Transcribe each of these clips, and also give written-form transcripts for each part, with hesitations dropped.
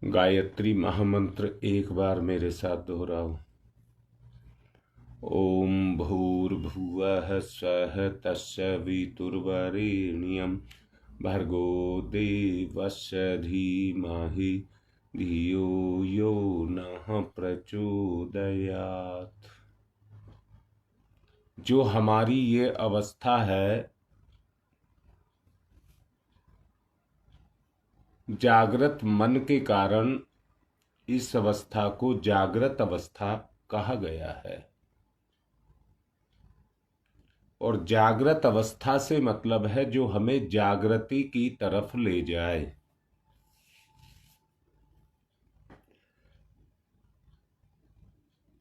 गायत्री महामंत्र एक बार मेरे साथ दोहराओ। ओम भूर्भुवः स्वः तस्य वितुर्वरेण्यं भर्गो देवस्य धीमहि धियो यो नः प्रचोदयात्। जो हमारी ये अवस्था है, जागृत मन के कारण इस अवस्था को जागृत अवस्था कहा गया है। और जागृत अवस्था से मतलब है जो हमें जागृति की तरफ ले जाए।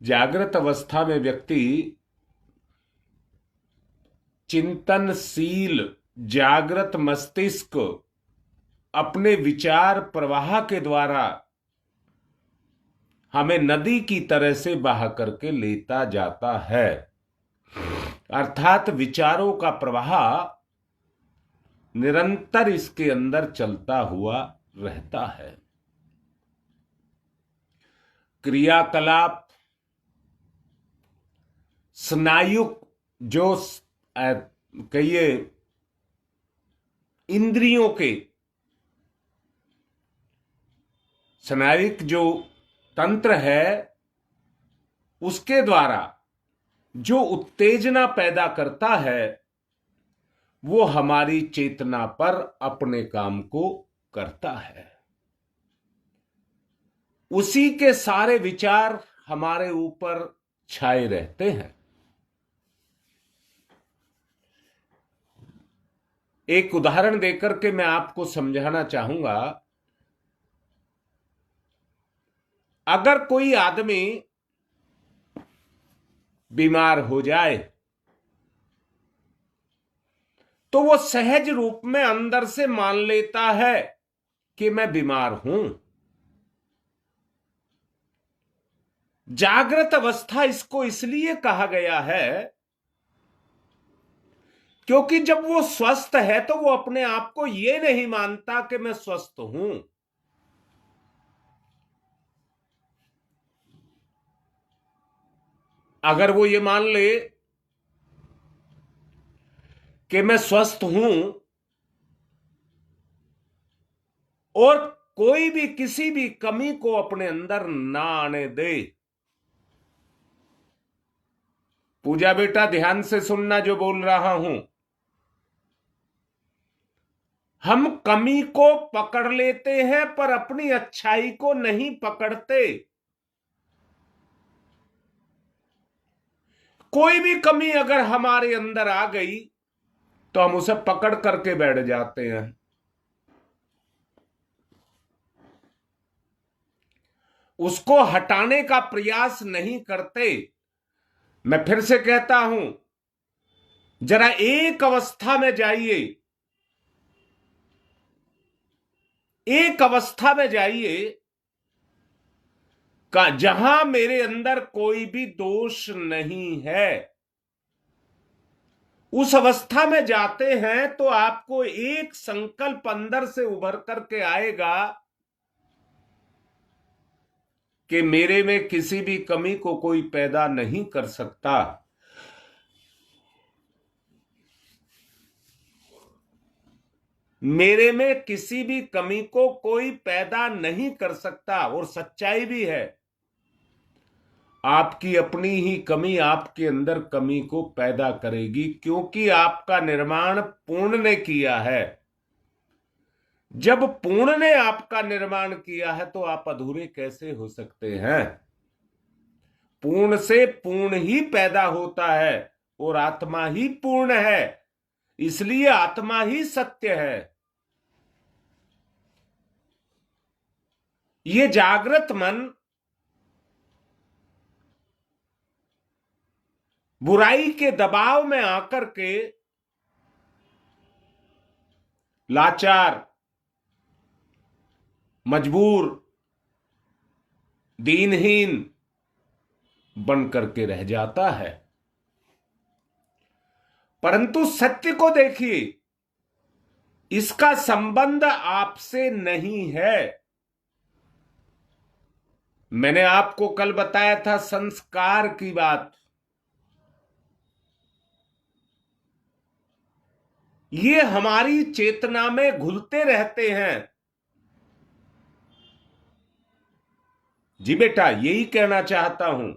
जागृत अवस्था में व्यक्ति चिंतनशील जागृत मस्तिष्क अपने विचार प्रवाह के द्वारा हमें नदी की तरह से बहा करके लेता जाता है। अर्थात विचारों का प्रवाह निरंतर इसके अंदर चलता हुआ रहता है। क्रियाकलाप स्नायु जो कहिए इंद्रियों के स्नायिक जो तंत्र है उसके द्वारा जो उत्तेजना पैदा करता है वो हमारी चेतना पर अपने काम को करता है। उसी के सारे विचार हमारे ऊपर छाए रहते हैं। एक उदाहरण देकर के मैं आपको समझाना चाहूंगा। अगर कोई आदमी बीमार हो जाए तो वो सहज रूप में अंदर से मान लेता है कि मैं बीमार हूं। जागृत अवस्था इसको इसलिए कहा गया है क्योंकि जब वो स्वस्थ है तो वो अपने आप को ये नहीं मानता कि मैं स्वस्थ हूं। अगर वो ये मान ले कि मैं स्वस्थ हूं और कोई भी किसी भी कमी को अपने अंदर ना आने दे। पूजा बेटा ध्यान से सुनना जो बोल रहा हूं। हम कमी को पकड़ लेते हैं पर अपनी अच्छाई को नहीं पकड़ते। कोई भी कमी अगर हमारे अंदर आ गई तो हम उसे पकड़ करके बैठ जाते हैं। उसको हटाने का प्रयास नहीं करते। मैं फिर से कहता हूं, जरा एक अवस्था में जाइए, एक अवस्था में जाइए का जहां मेरे अंदर कोई भी दोष नहीं है। उस अवस्था में जाते हैं तो आपको एक संकल्प अंदर से उभर करके आएगा कि मेरे में किसी भी कमी को कोई पैदा नहीं कर सकता। मेरे में किसी भी कमी को कोई पैदा नहीं कर सकता। और सच्चाई भी है, आपकी अपनी ही कमी आपके अंदर कमी को पैदा करेगी क्योंकि आपका निर्माण पूर्ण ने किया है। जब पूर्ण ने आपका निर्माण किया है तो आप अधूरे कैसे हो सकते हैं। पूर्ण से पूर्ण ही पैदा होता है और आत्मा ही पूर्ण है, इसलिए आत्मा ही सत्य है। ये जागृत मन बुराई के दबाव में आकर के लाचार, मजबूर, दीनहीन बन करके रह जाता है। परंतु सत्य को देखिए, इसका संबंध आपसे नहीं है। मैंने आपको कल बताया था संस्कार की बात। ये हमारी चेतना में घुलते रहते हैं। जी बेटा, यही कहना चाहता हूं।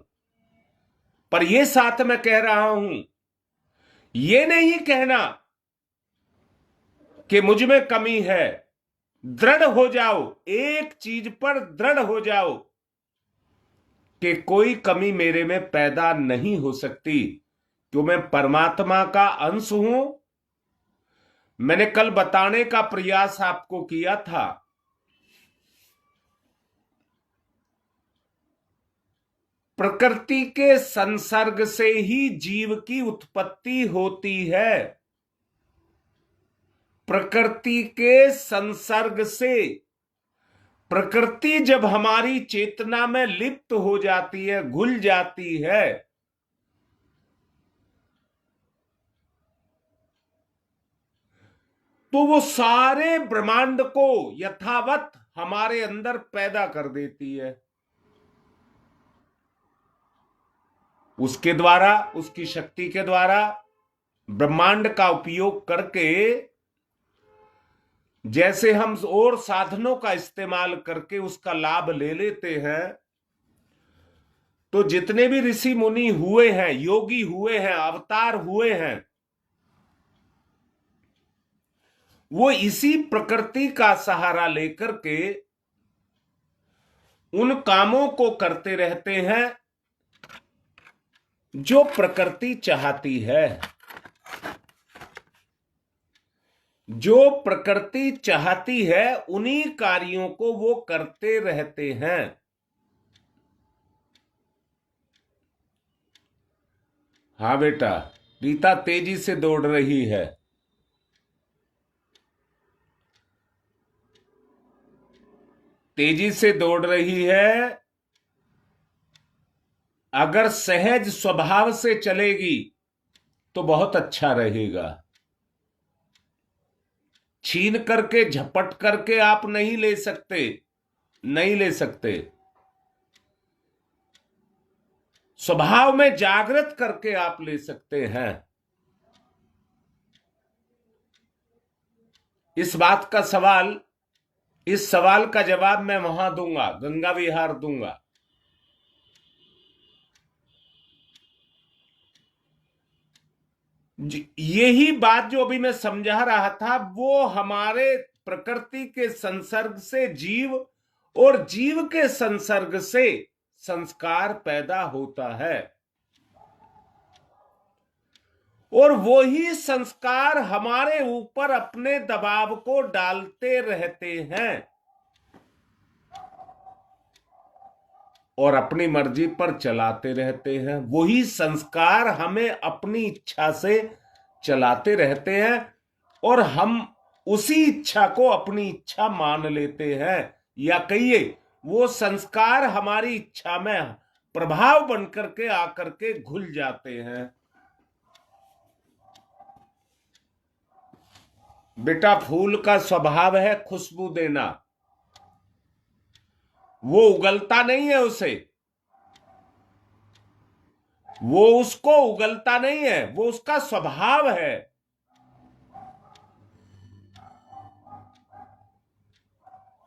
पर ये साथ में कह रहा हूं, ये नहीं कहना कि मुझ में कमी है। दृढ़ हो जाओ, एक चीज पर दृढ़ हो जाओ कि कोई कमी मेरे में पैदा नहीं हो सकती, क्यों मैं परमात्मा का अंश हूं। मैंने कल बताने का प्रयास आपको किया था, प्रकृति के संसर्ग से ही जीव की उत्पत्ति होती है। प्रकृति के संसर्ग से, प्रकृति जब हमारी चेतना में लिप्त हो जाती है, घुल जाती है, तो वो सारे ब्रह्मांड को यथावत हमारे अंदर पैदा कर देती है। उसके द्वारा, उसकी शक्ति के द्वारा, ब्रह्मांड का उपयोग करके, जैसे हम और साधनों का इस्तेमाल करके उसका लाभ ले लेते हैं, तो जितने भी ऋषि मुनि हुए हैं, योगी हुए हैं, अवतार हुए हैं, वो इसी प्रकृति का सहारा लेकर के उन कामों को करते रहते हैं जो प्रकृति चाहती है। जो प्रकृति चाहती है उन्हीं कार्यों को वो करते रहते हैं। हाँ बेटा, रीता तेजी से दौड़ रही है। तेजी से दौड़ रही है। अगर सहज स्वभाव से चलेगी तो बहुत अच्छा रहेगा। छीन करके, झपट करके आप नहीं ले सकते, नहीं ले सकते। स्वभाव में जागृत करके आप ले सकते हैं। इस बात का सवाल, इस सवाल का जवाब मैं वहां दूंगा, गंगा विहार दूंगा। यही बात जो अभी मैं समझा रहा था, वो हमारे प्रकृति के संसर्ग से जीव, और जीव के संसर्ग से संस्कार पैदा होता है, और वही संस्कार हमारे ऊपर अपने दबाव को डालते रहते हैं और अपनी मर्जी पर चलाते रहते हैं। वही संस्कार हमें अपनी इच्छा से चलाते रहते हैं और हम उसी इच्छा को अपनी इच्छा मान लेते हैं, या कहिए वो संस्कार हमारी इच्छा में प्रभाव बनकर के आकर के घुल जाते हैं। बेटा, फूल का स्वभाव है खुशबू देना। वो उगलता नहीं है, वो उसको उगलता नहीं है, वो उसका स्वभाव है।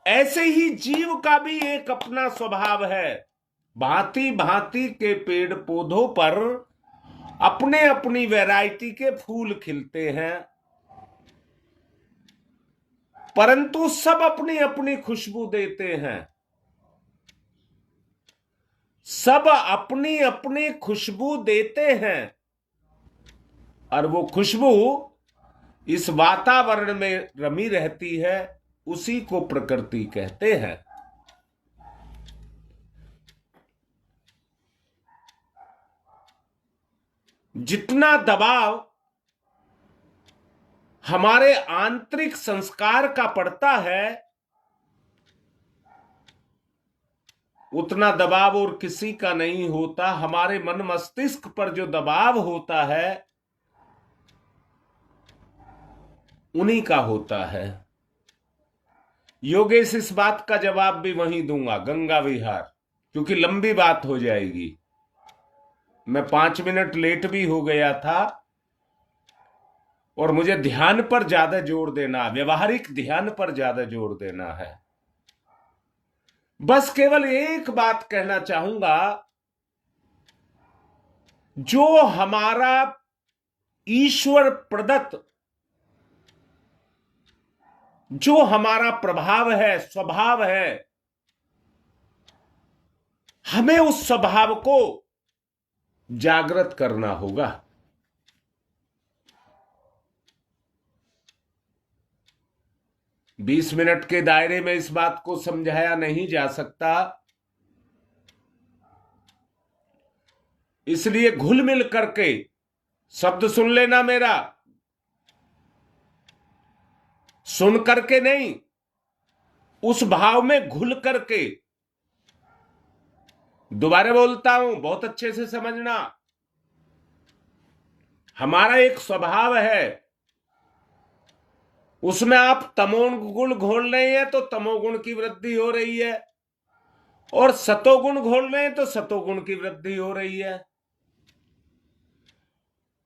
ऐसे ही जीव का भी एक अपना स्वभाव है। भांति भांति के पेड़ पौधों पर अपने अपनी वैरायटी के फूल खिलते हैं, परंतु सब अपनी अपनी खुशबू देते हैं। सब अपनी अपनी खुशबू देते हैं और वो खुशबू इस वातावरण में रमी रहती है, उसी को प्रकृति कहते हैं। जितना दबाव हमारे आंतरिक संस्कार का पड़ता है, उतना दबाव और किसी का नहीं होता। हमारे मन मस्तिष्क पर जो दबाव होता है उन्हीं का होता है। योगेश, इस बात का जवाब भी वहीं दूंगा, गंगा विहार। क्योंकि लंबी बात हो जाएगी। मैं 5 मिनट लेट भी हो गया था और मुझे ध्यान पर ज्यादा जोर देना, व्यवहारिक ध्यान पर ज्यादा जोर देना है। बस केवल एक बात कहना चाहूंगा, जो हमारा ईश्वर प्रदत्त, जो हमारा प्रभाव है, स्वभाव है, हमें उस स्वभाव को जागृत करना होगा। बीस मिनट के दायरे में इस बात को समझाया नहीं जा सकता, इसलिए घुल मिल करके शब्द सुन लेना मेरा, सुन करके नहीं, उस भाव में घुल करके। दोबारा बोलता हूं, बहुत अच्छे से समझना। हमारा एक स्वभाव है, उसमें आप तमोगुण घोल रहे हैं तो तमोगुण की वृद्धि हो रही है, और सतोगुण घोल रहे हैं तो सतोगुण की वृद्धि हो रही है।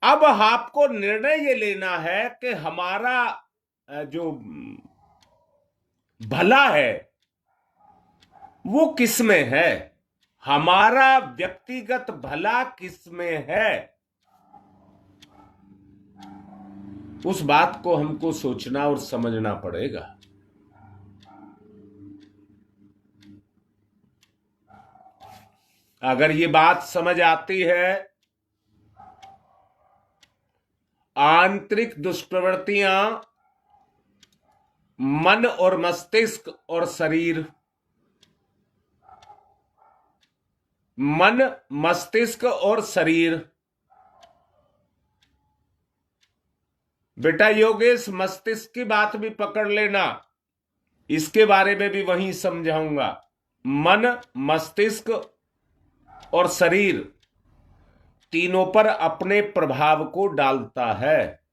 अब आपको निर्णय ये लेना है कि हमारा जो भला है वो किस में है, हमारा व्यक्तिगत भला किस में है। उस बात को हमको सोचना और समझना पड़ेगा। अगर ये बात समझ आती है, आंतरिक दुष्प्रवृत्तियां, मन और मस्तिष्क और शरीर, मन, मस्तिष्क और शरीर। बेटा योगेश, मस्तिष्क की बात भी पकड़ लेना, इसके बारे में भी वहीं समझाऊंगा। मन, मस्तिष्क और शरीर तीनों पर अपने प्रभाव को डालता है।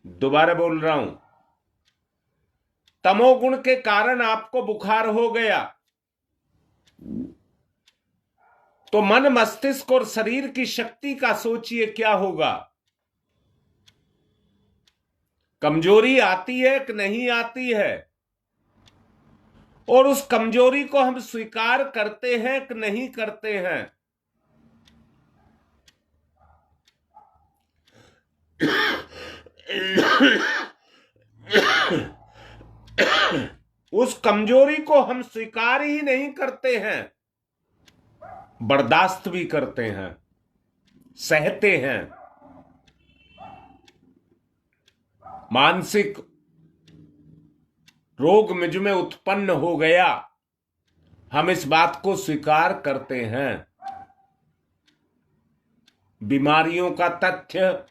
दोबारा बोल रहा हूं, तमोगुण के कारण आपको बुखार हो गया तो मन, मस्तिष्क और शरीर की शक्ति का सोचिए क्या होगा। कमजोरी आती है कि नहीं आती है, और उस कमजोरी को हम स्वीकार करते हैं कि नहीं करते हैं। उस कमजोरी को हम स्वीकार ही नहीं करते हैं, बर्दाश्त भी करते हैं, सहते हैं। मानसिक रोग मुझ में उत्पन्न हो गया, हम इस बात को स्वीकार करते हैं। बीमारियों का तथ्य,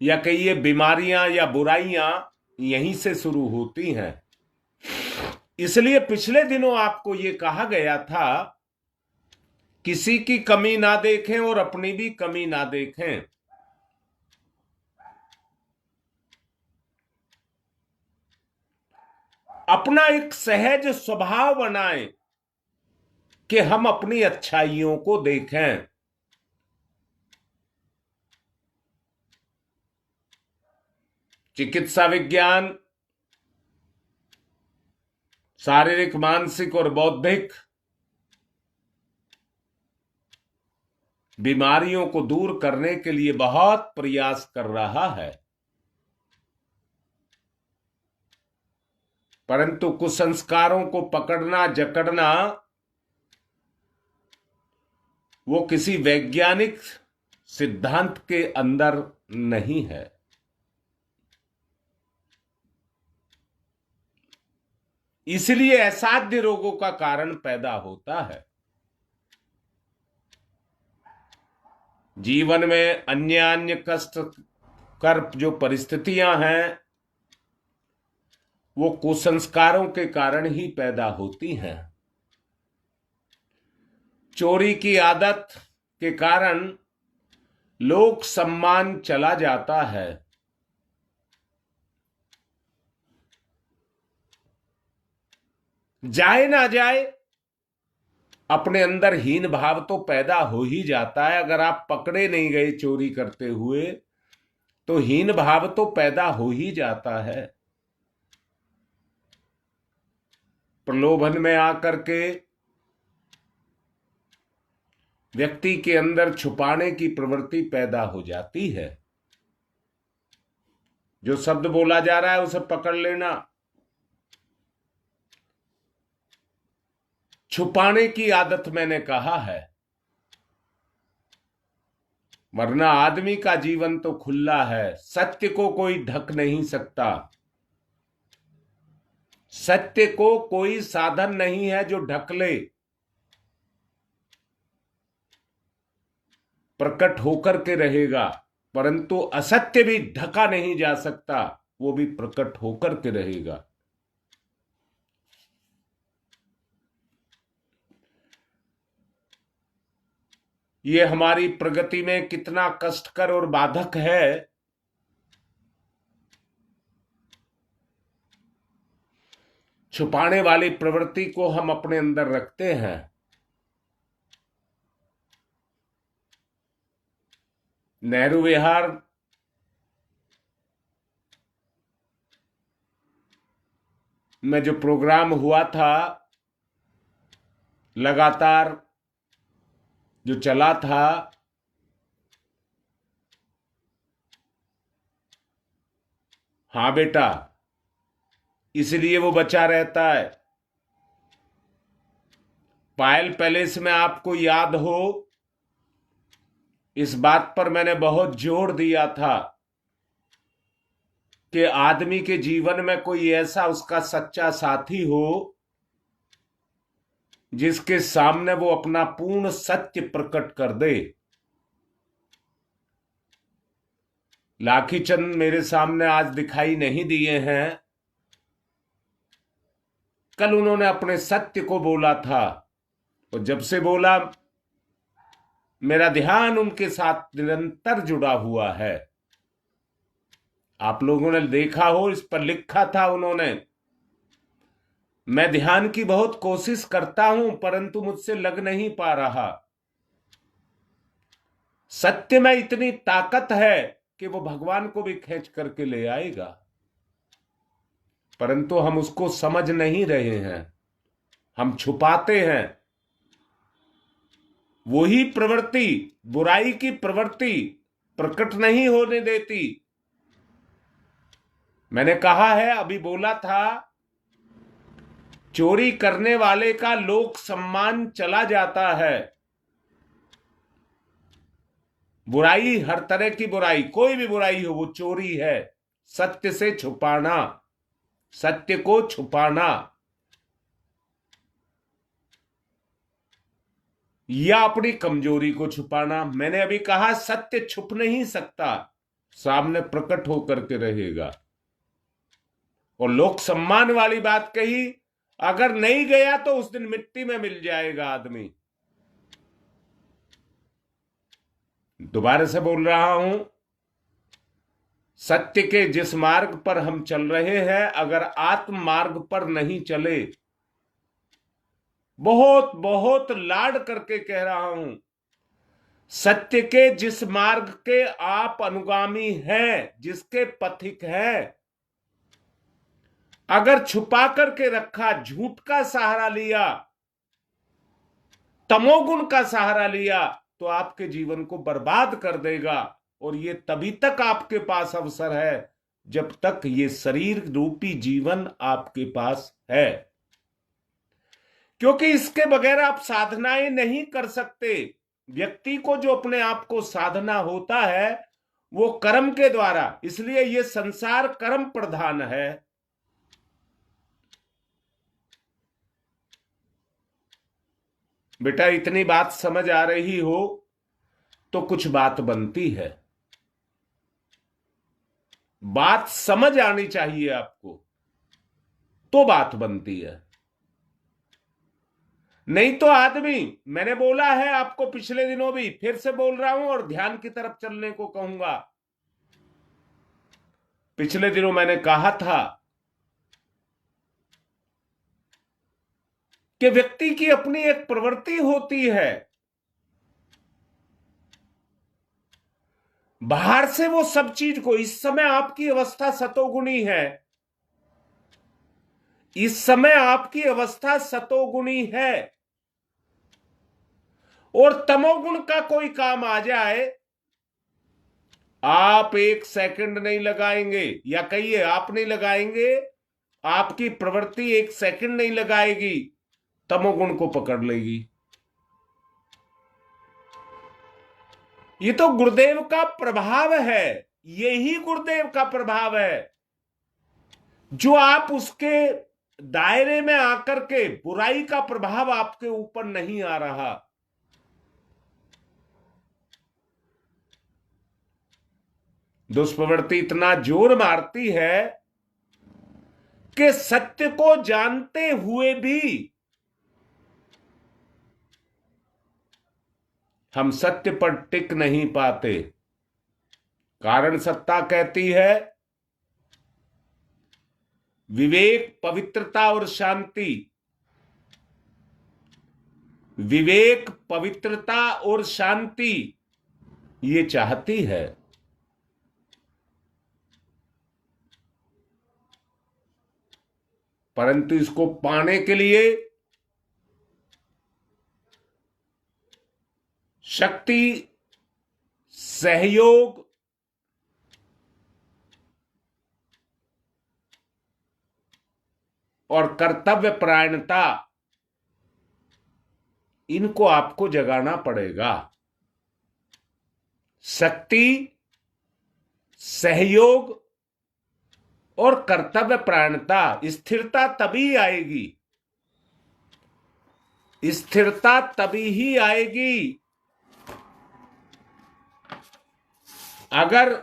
या कहिए बीमारियां या बुराइयां यहीं से शुरू होती हैं। इसलिए पिछले दिनों आपको यह कहा गया था, किसी की कमी ना देखें और अपनी भी कमी ना देखें। अपना एक सहज स्वभाव बनाएं कि हम अपनी अच्छाइयों को देखें। चिकित्सा विज्ञान शारीरिक, मानसिक और बौद्धिक बीमारियों को दूर करने के लिए बहुत प्रयास कर रहा है, परंतु कुसंस्कारों को पकड़ना, जकड़ना वो किसी वैज्ञानिक सिद्धांत के अंदर नहीं है। इसलिए असाध्य रोगों का कारण पैदा होता है। जीवन में अन्य कष्टकर जो परिस्थितियां हैं वो कुसंस्कारों के कारण ही पैदा होती हैं। चोरी की आदत के कारण लोक सम्मान चला जाता है। जाए ना जाए, अपने अंदर हीन भाव तो पैदा हो ही जाता है। अगर आप पकड़े नहीं गए चोरी करते हुए तो हीन भाव तो पैदा हो ही जाता है। प्रलोभन में आकर के व्यक्ति के अंदर छुपाने की प्रवृत्ति पैदा हो जाती है। जो शब्द बोला जा रहा है उसे पकड़ लेना। छुपाने की आदत मैंने कहा है, वरना आदमी का जीवन तो खुला है। सत्य को कोई ढक नहीं सकता। सत्य को कोई साधन नहीं है जो ढक ले। प्रकट होकर के रहेगा, परंतु असत्य भी ढका नहीं जा सकता, वो भी प्रकट होकर के रहेगा। ये हमारी प्रगति में कितना कष्टकर और बाधक है। छुपाने वाली प्रवृत्ति को हम अपने अंदर रखते हैं। नेहरू विहार में जो प्रोग्राम हुआ था, लगातार जो चला था, हाँ बेटा, इसलिए वो बचा रहता है। पायल पैलेस में आपको याद हो, इस बात पर मैंने बहुत जोर दिया था कि आदमी के जीवन में कोई ऐसा उसका सच्चा साथी हो जिसके सामने वो अपना पूर्ण सत्य प्रकट कर दे। लाठी चंद मेरे सामने आज दिखाई नहीं दिए हैं। कल उन्होंने अपने सत्य को बोला था और जब से बोला मेरा ध्यान उनके साथ निरंतर जुड़ा हुआ है। आप लोगों ने देखा हो, इस पर लिखा था उन्होंने, मैं ध्यान की बहुत कोशिश करता हूं परंतु मुझसे लग नहीं पा रहा। सत्य में इतनी ताकत है कि वो भगवान को भी खींच करके ले आएगा, परंतु हम उसको समझ नहीं रहे हैं। हम छुपाते हैं। वही प्रवृत्ति, बुराई की प्रवृत्ति प्रकट नहीं होने देती। मैंने कहा है, अभी बोला था, चोरी करने वाले का लोक सम्मान चला जाता है। बुराई, हर तरह की बुराई, कोई भी बुराई हो, वो चोरी है। सत्य से छुपाना, सत्य को छुपाना, या अपनी कमजोरी को छुपाना। मैंने अभी कहा सत्य छुप नहीं सकता, सामने प्रकट होकर के रहेगा। और लोक सम्मान वाली बात कही, अगर नहीं गया तो उस दिन मिट्टी में मिल जाएगा आदमी। दोबारा से बोल रहा हूं, सत्य के जिस मार्ग पर हम चल रहे हैं, अगर आत्म मार्ग पर नहीं चले, बहुत बहुत लाड करके कह रहा हूं, सत्य के जिस मार्ग के आप अनुगामी हैं, जिसके पथिक हैं, अगर छुपा करके रखा, झूठ का सहारा लिया, तमोगुण का सहारा लिया, तो आपके जीवन को बर्बाद कर देगा। और ये तभी तक आपके पास अवसर है जब तक ये शरीर रूपी जीवन आपके पास है, क्योंकि इसके बगैर आप साधनाएं नहीं कर सकते। व्यक्ति को जो अपने आप को साधना होता है वो कर्म के द्वारा, इसलिए ये संसार कर्म प्रधान है। बेटा, इतनी बात समझ आ रही हो तो कुछ बात बनती है। बात समझ आनी चाहिए आपको, तो बात बनती है। नहीं तो आदमी, मैंने बोला है आपको पिछले दिनों भी, फिर से बोल रहा हूं और ध्यान की तरफ चलने को कहूंगा। पिछले दिनों मैंने कहा था कि व्यक्ति की अपनी एक प्रवृत्ति होती है, बाहर से वो सब चीज को, इस समय आपकी अवस्था सतोगुणी है, इस समय आपकी अवस्था सतोगुणी है, और तमोगुण का कोई काम आ जाए, आप एक सेकंड नहीं लगाएंगे, या कहिए आप नहीं लगाएंगे, आपकी प्रवृत्ति एक सेकंड नहीं लगाएगी, तमोगुण को पकड़ लेगी। ये तो गुरुदेव का प्रभाव है, यही गुरुदेव का प्रभाव है, जो आप उसके दायरे में आकर के बुराई का प्रभाव आपके ऊपर नहीं आ रहा। दुष्प्रवृत्ति इतना जोर मारती है कि सत्य को जानते हुए भी हम सत्य पर टिक नहीं पाते। कारण सत्ता कहती है विवेक, पवित्रता और शांति, विवेक, पवित्रता और शांति ये चाहती है। परंतु इसको पाने के लिए शक्ति, सहयोग और कर्तव्य परायणता, इनको आपको जगाना पड़ेगा। शक्ति, सहयोग और कर्तव्य परायणता, स्थिरता तभी आएगी, स्थिरता तभी ही आएगी अगर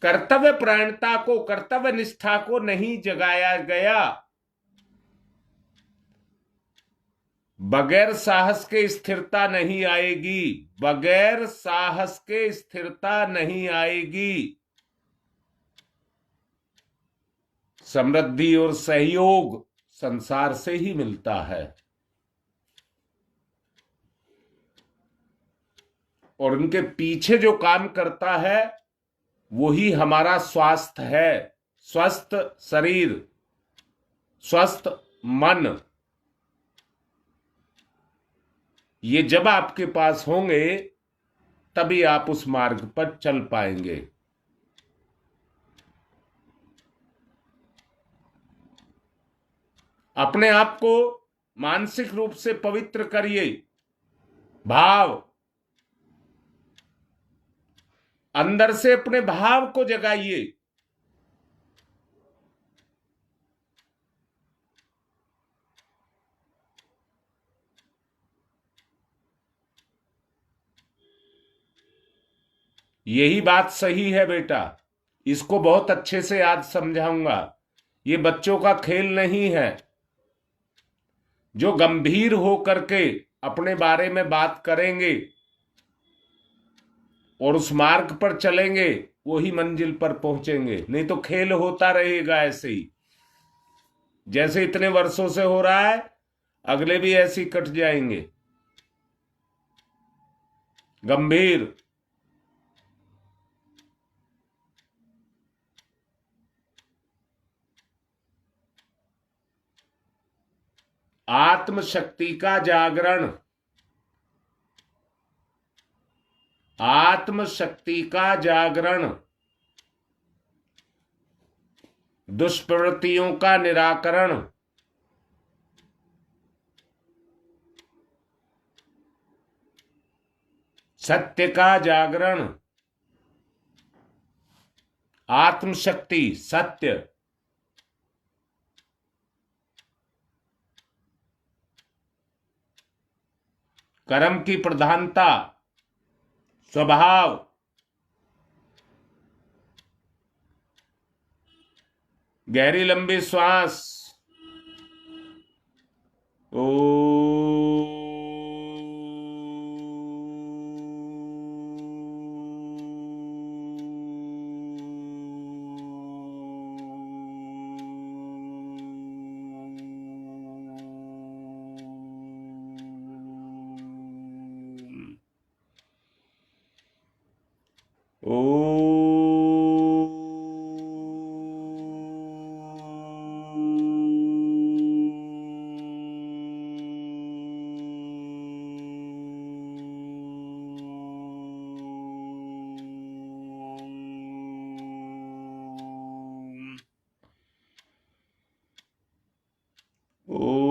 कर्तव्य परायणता को, कर्तव्य निष्ठा को नहीं जगाया गया। बगैर साहस के स्थिरता नहीं आएगी, बगैर साहस के स्थिरता नहीं आएगी। समृद्धि और सहयोग संसार से ही मिलता है, और उनके पीछे जो काम करता है वही हमारा स्वास्थ्य है। स्वस्थ शरीर, स्वस्थ मन, ये जब आपके पास होंगे तभी आप उस मार्ग पर चल पाएंगे। अपने आप को मानसिक रूप से पवित्र करिए, भाव, अंदर से अपने भाव को जगाइए। यही बात सही है बेटा, इसको बहुत अच्छे से आज समझाऊंगा। ये बच्चों का खेल नहीं है। जो गंभीर हो करके अपने बारे में बात करेंगे और उस मार्ग पर चलेंगे, वही मंजिल पर पहुंचेंगे। नहीं तो खेल होता रहेगा ऐसे ही, जैसे इतने वर्षों से हो रहा है, अगले भी ऐसे ही कट जाएंगे। गंभीर, आत्मशक्ति का जागरण, आत्मशक्ति का जागरण, दुष्प्रवृत्तियों का निराकरण, सत्य का जागरण, आत्मशक्ति, सत्य, कर्म की प्रधानता, स्वभाव, गहरी लंबी श्वास। ओ ओ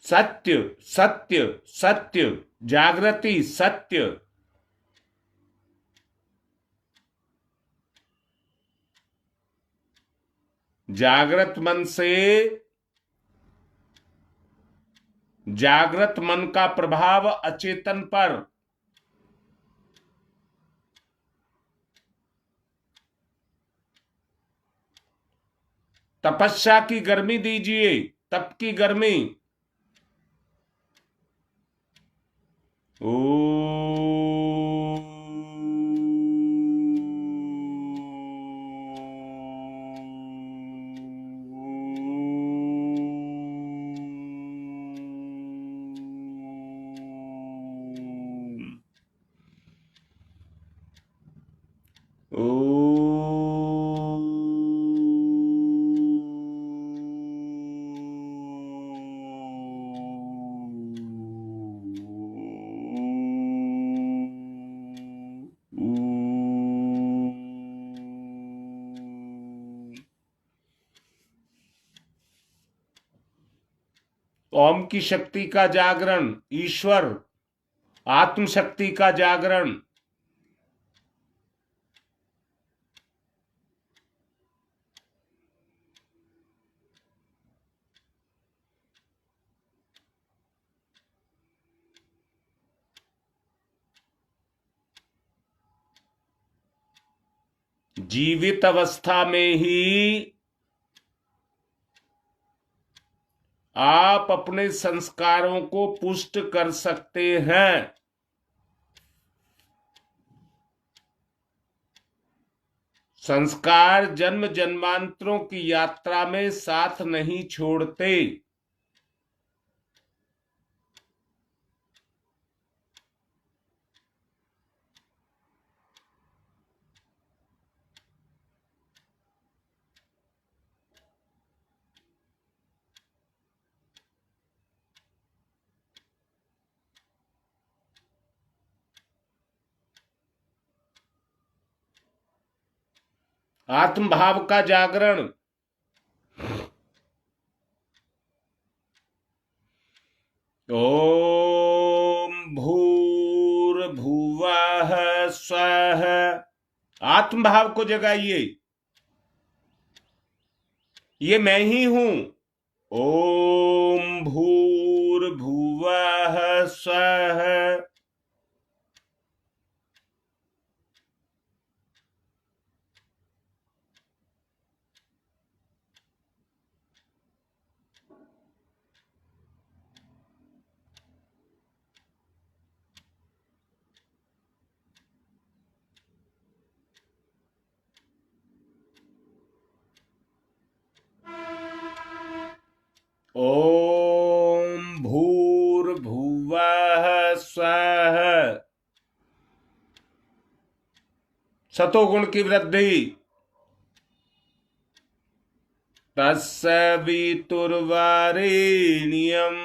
सत्य सत्य सत्य, जागृति सत्य। जागृत मन से, जागृत मन का प्रभाव अचेतन पर, तपस्या की गर्मी दीजिए, तप की गर्मी। ओ ओम की शक्ति का जागरण, ईश्वर आत्म शक्ति का जागरण। जीवित अवस्था में ही आप अपने संस्कारों को पुष्ट कर सकते हैं। संस्कार जन्म जन्मांतरों की यात्रा में साथ नहीं छोड़ते। आत्म भाव का जागरण। ओम भूर्भुवः स्वः। आत्म भाव को जगाइए, ये मैं ही हूं। ओम भूर्भुवः स्वः। ओम भूर्भुवः स्वः। सतोगुण की वृद्धि। तत्सवितुर्वरेण्यम।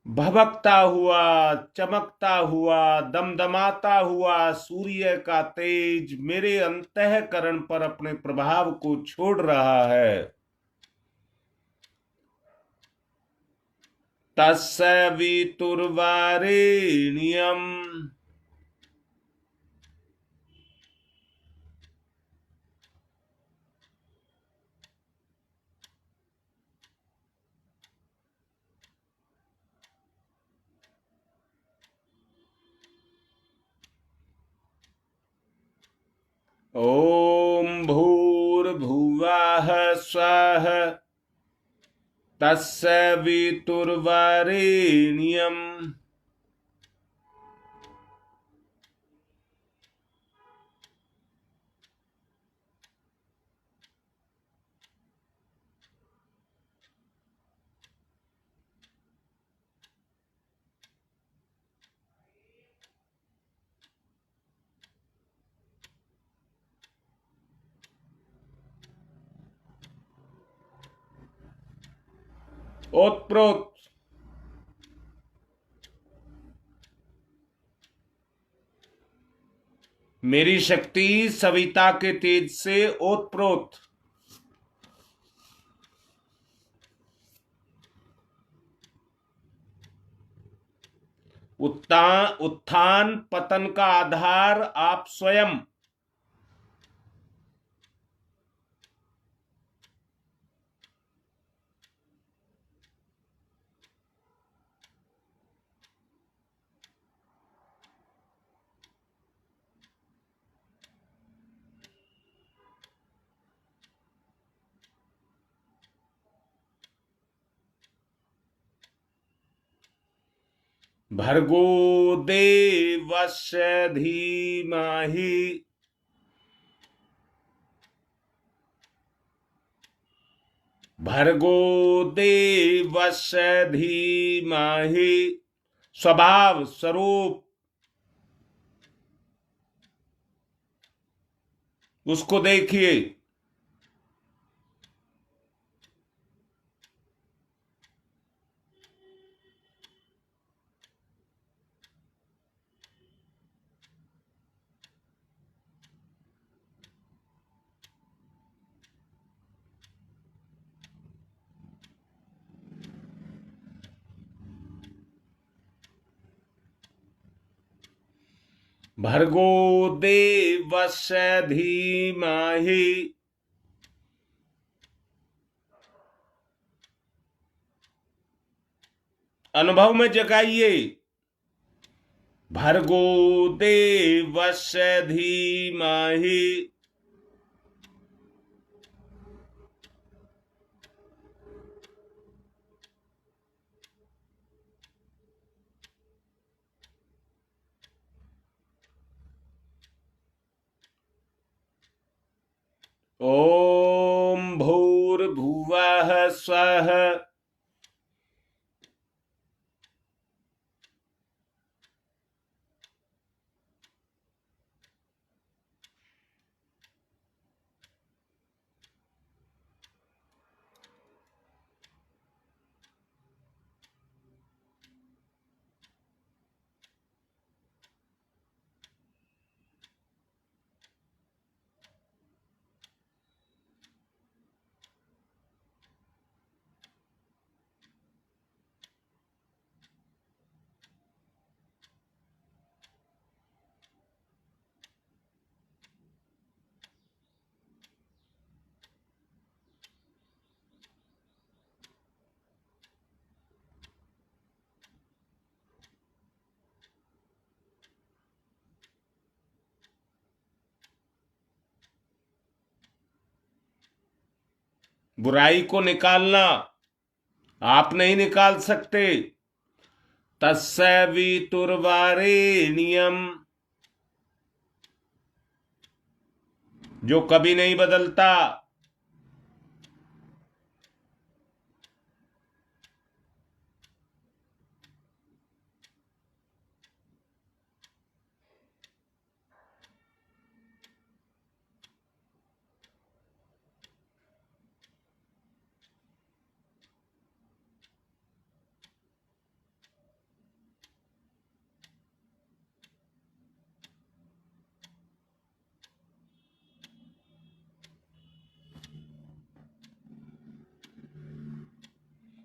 भभकता हुआ, चमकता हुआ, दमदमाता हुआ सूर्य का तेज मेरे अंतःकरण पर अपने प्रभाव को छोड़ रहा है। तत्सवितुर्वरेण्यम। ओम भूर्भुवः स्वः। तत्सवितुर्वरेण्यम। ओतप्रोत। मेरी शक्ति सविता के तेज से ओतप्रोत। उत्थान पतन का आधार आप स्वयं। भर्गो देवस्य धीमहि। भर्गो देवस्य धीमहि। स्वभाव स्वरूप उसको देखिए। भर्गो देवस्य धीमहि। अनुभव में जगाइए। भर्गो देवस्य धीमहि। ओम भूर्भुवः स्वः। बुराई को निकालना आप नहीं निकाल सकते। तस्य वितुर्वरेण्यम, जो कभी नहीं बदलता।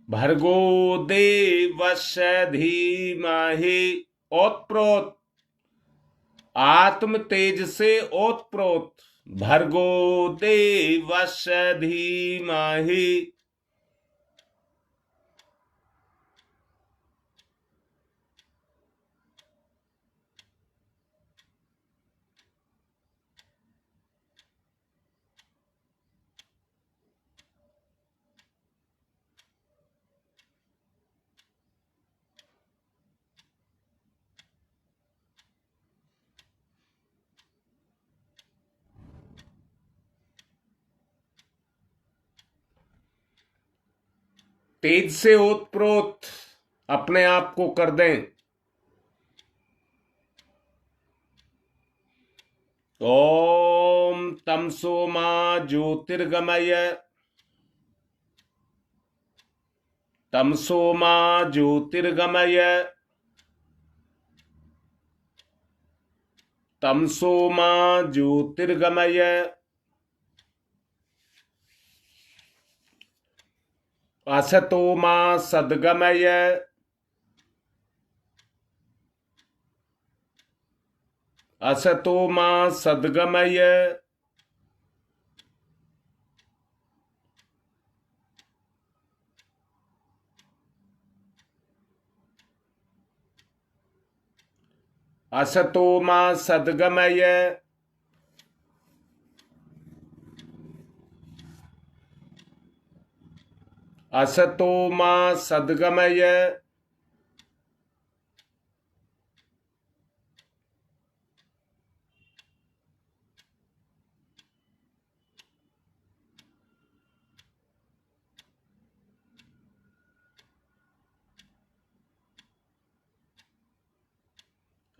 भर्गो देवस्य धीमहि। ओतप्रोत, आत्म तेज से ओतप्रोत। भर्गो देवस्य धीमहि। तेज से ओतप्रोत अपने आप को कर दें। ओम तमसो मा ज्योतिर्गमय तमसो मा ज्योतिर्गमय, तमसो मा ज्योतिर्गमय, असतो मा सद्गमय, असतो मा सद्गमय, असतो मा सद्गमय, असतो मा सद्गमय,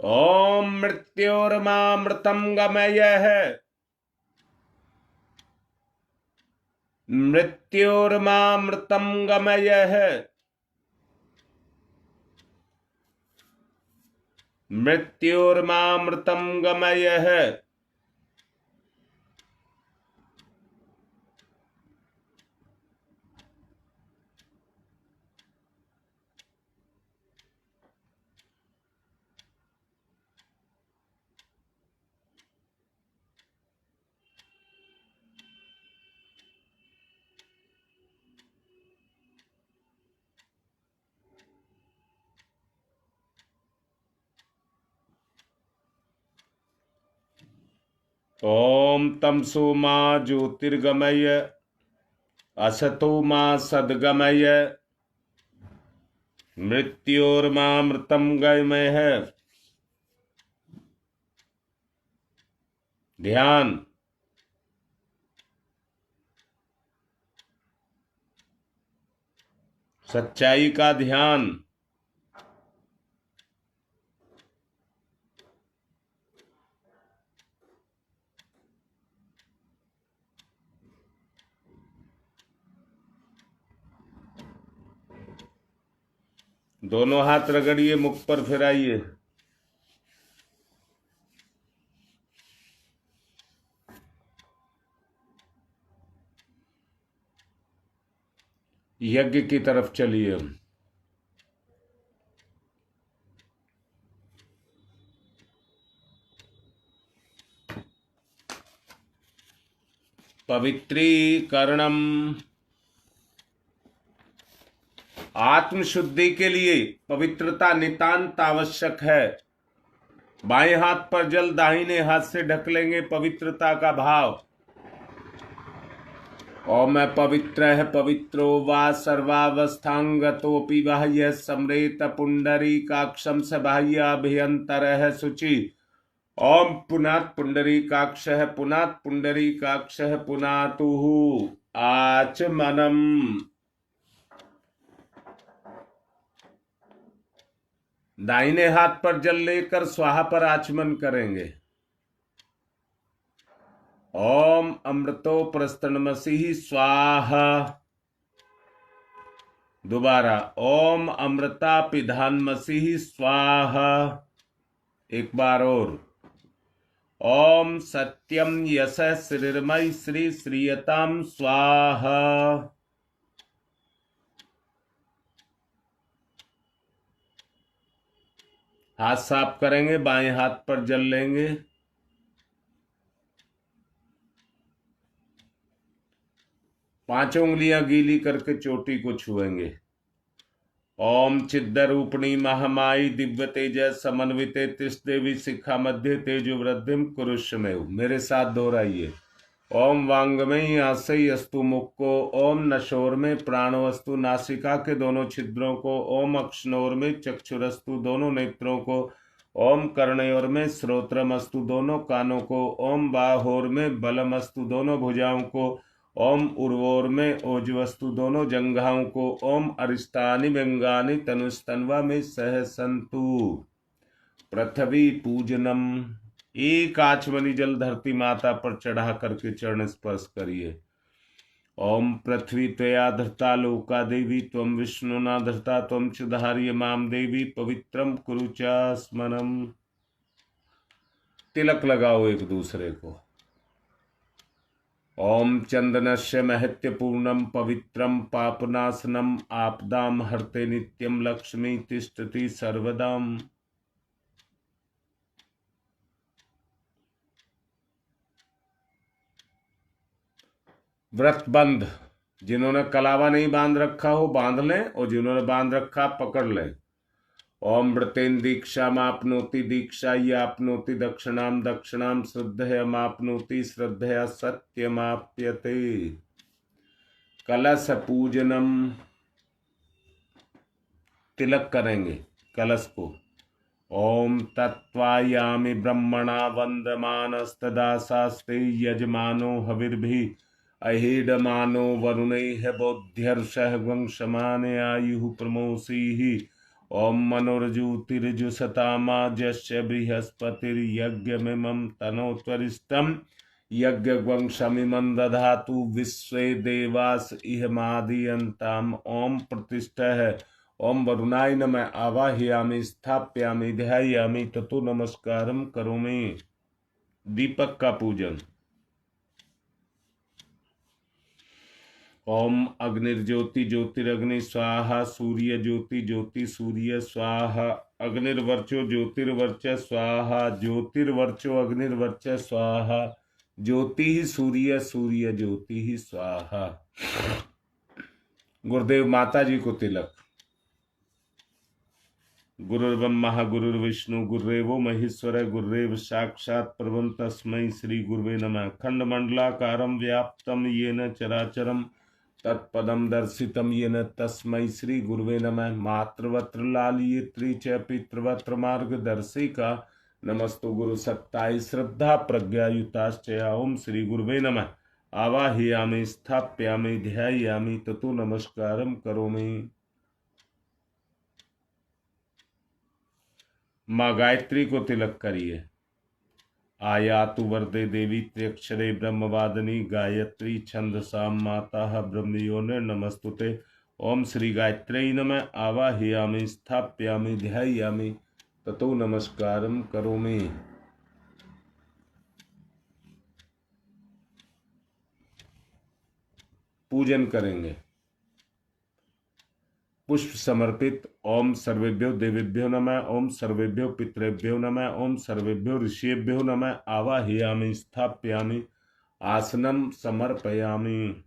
ओम मृत्योर्मामृतं गमयः, मृत्योर्मामृतं गमयः, मृत्योर्मामृतं गमयः, ओम तमसो मा ज्योतिर्गमय, असतो मा सद्गमय, मृत्योर्मामृतं गमयः। ध्यान, सच्चाई का ध्यान। दोनों हाथ रगड़िए, मुख पर फिराइए। यज्ञ की तरफ चलिए। पवित्रीकरणम, आत्मशुद्धि के लिए पवित्रता नितांत आवश्यक है। बाएं हाथ पर जल दाहिने हाथ से ढक लेंगे, पवित्रता का भाव। ओम पवित्र पवित्रो वा सर्वावस्थांगतोपि बाह्य सम्रेत पुंडरीकाक्षं स बाह्याभ्यन्तरः शुचि। ओम पुनात् पुंडरीकाक्षः, पुनात् पुंडरीकाक्षः, पुनातुः आचमनम। दाहिने हाथ पर जल लेकर स्वाहा पर आचमन करेंगे। ओम अमृतो प्रस्तनमसि स्वाहा। दोबारा, ओम अमृता पिधानमसि स्वाहा। एक बार और, ओम सत्यम यश श्रीर्मय श्री श्रीयताम स्वाहा। हाथ साफ करेंगे, बाएं हाथ पर जल लेंगे। पांचों उंगलियां गीली करके चोटी को छुएंगे। ओम चिद्रूपिणी महामाई दिव्य तेज समन्विते तिष्ठ देवी शिखा मध्य तेजो वृद्धिम कुरुष्मेव। मेरे साथ दोहराइए। ओम वांगमयी आशय अस्तु मुख को, ओम नशोर में प्राणोस्तु नासिका के दोनों छिद्रों को, ओम अक्षनोर में चक्षुरस्तु दोनों नेत्रों को, ओम कर्णयोर में श्रोत्रमस्तु दोनों कानों को, ओम बाहोर में बलमस्तु दोनों भुजाओं को, ओम उर्वोर में ओजवस्तु दोनों जंघाओं को, ओम अरिष्टानि व्यंगानि तनुस्तन्वा में सहसंतु। पृथ्वी पूजनम। एक आचमनी जल धरती माता पर चढ़ा करके चरण स्पर्श करिए। ओम पृथ्वी त्वया धृता लोका देवी त्वं विष्णुना धृता त्वं च धार्य माम देवी पवित्रम कुरु च स्मरम। तिलक लगाओ एक दूसरे को। ओम चंदनस्य महत्यपूर्णम पवित्रम पापनाशनम आपदाम हरते नित्यम लक्ष्मी तिष्ठति सर्वदाम। व्रतबंध, जिन्होंने कलावा नहीं बांध रखा हो बांध लें, और जिन्होंने बांध रखा पकड़ लें। ओम व्रतेन दीक्षामाप्नोति दीक्षायाप्नोति दक्षिणाम दक्षिणाम श्रद्धयामाप्नोति श्रद्धया सत्यमाप्यते। कलश पूजनम, तिलक करेंगे कलश को। ओम तत्वायामि ब्रह्मणा वंदमानस्तदा शास्त्रे यजमानो हविर्भि अहीडमानो वरुणैः बोध्यर्षः वंशमाने आयुः प्रमोषीः। ओम मनोर्जुतिर्जुषतामाजस्य बृहस्पतिर्यज्ञमिमं तनोत्वरिष्ठं यज्ञवंशमिमं दधातु विश्वे देवास इहमादीयन्ताम्। ओम प्रतिष्ठः। ओम वरुणाय नमः आवाहयामि स्थापयामि ध्यायामि ततो नमस्कारं करोमि। दीपक का पूजन। ओम अग्निर्ज्योति ज्योतिरग्नि स्वाहा सूर्य ज्योति ज्योति सूर्य स्वाहा अग्निर्वर्चो ज्योतिर्वर्च स्वाहा ज्योतिर्वर्चो अग्निर्वर्च स्वाहा ज्योति ही सूर्य सूर्य ज्योति ही स्वाहा। गुरुदेव माता जी को तिलक। गुरुर्ब्रह्मा गुरुर्विष्णु गुरुरेवो महेश्वर गुरुरेव साक्षात् परब्रह्म तस्मै श्री गुरुवे नमः। खंडमंडलाकारं व्याप्तं येन चराचरं तत्पदं दर्शितं येन तस्मै श्री गुरुवे नमः। मातृवत्र लालयित्री च पितृवत्र मार्गदर्शिका नमस्तु गुरु सत्ताय श्रद्धा प्रज्ञायुताश्च। ओम श्री गुरुवे नमः आवाहयामि स्थापयामि ध्यायामि ततो नमस्कारं करोमि। माँ गायत्री को तिलक करिए। आयातु वरदे देवी त्र्यक्षरे ब्रह्मवादिनी गायत्री छंदसाम माता ब्रह्मयोनि नमस्तुते। ओम श्री गायत्र्यै नमः आवाहयामि स्थापयामि ध्यायामि ततो नमस्कारं करोमि। पूजन करेंगे। पुष्प समर्पित। ओम सर्वेभ्यो देवेभ्यो नमः। ओम सर्वेभ्यो पितृभ्यो नमः। ओम सर्वेभ्यो ऋषिभ्यो नमः आवाहयामि स्थापयामि आसनम समर्पयामि।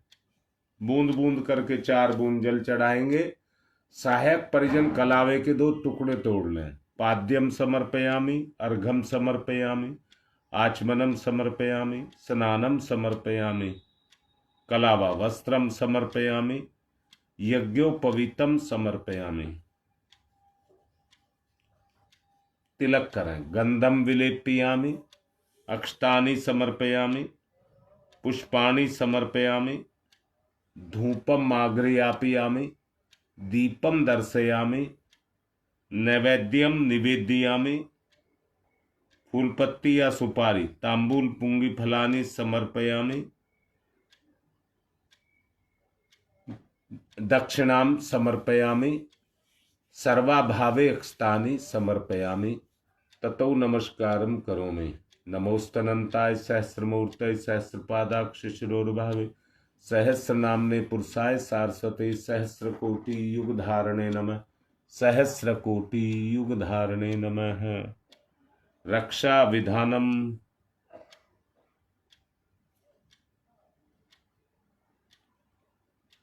बूंद बूंद करके 4 बूंद जल चढ़ाएंगे। सहायक परिजन कलावे के 2 टुकड़े तोड़ लें। पाद्यम समर्पयामि अर्घम समर्पयामि आचमनम समर्पयामि स्नानम समर्पयामि कलावा वस्त्रम समर्पयामि यज्ञोपवीतम समर्पयामि। तिलक करें। गंधम विलेपयामि अक्षतानि समर्पयामि पुष्पाणि समर्पयामि धूपम आग्रयापयामि दीपम दर्शयामि नैवेद्यम निवेदयामि। फूलपत्ती या सुपारी तांबूल पुंगी फलानि समर्पयामि। दक्षिणाम समर्पयामि सर्वाभावे अक्षतानि समर्पयामि ततो नमस्कारं करोमि। नमोस्तनंताय सहस्रमूर्तये सहस्रपादाक्ष शिरोर्भावे सहस्रनाम्ने पुरुषाय सारस्वते सहस्रकोटि युगधारणे नमः। सहस्रकोटि युगधारणे नमः। रक्षा विधानम।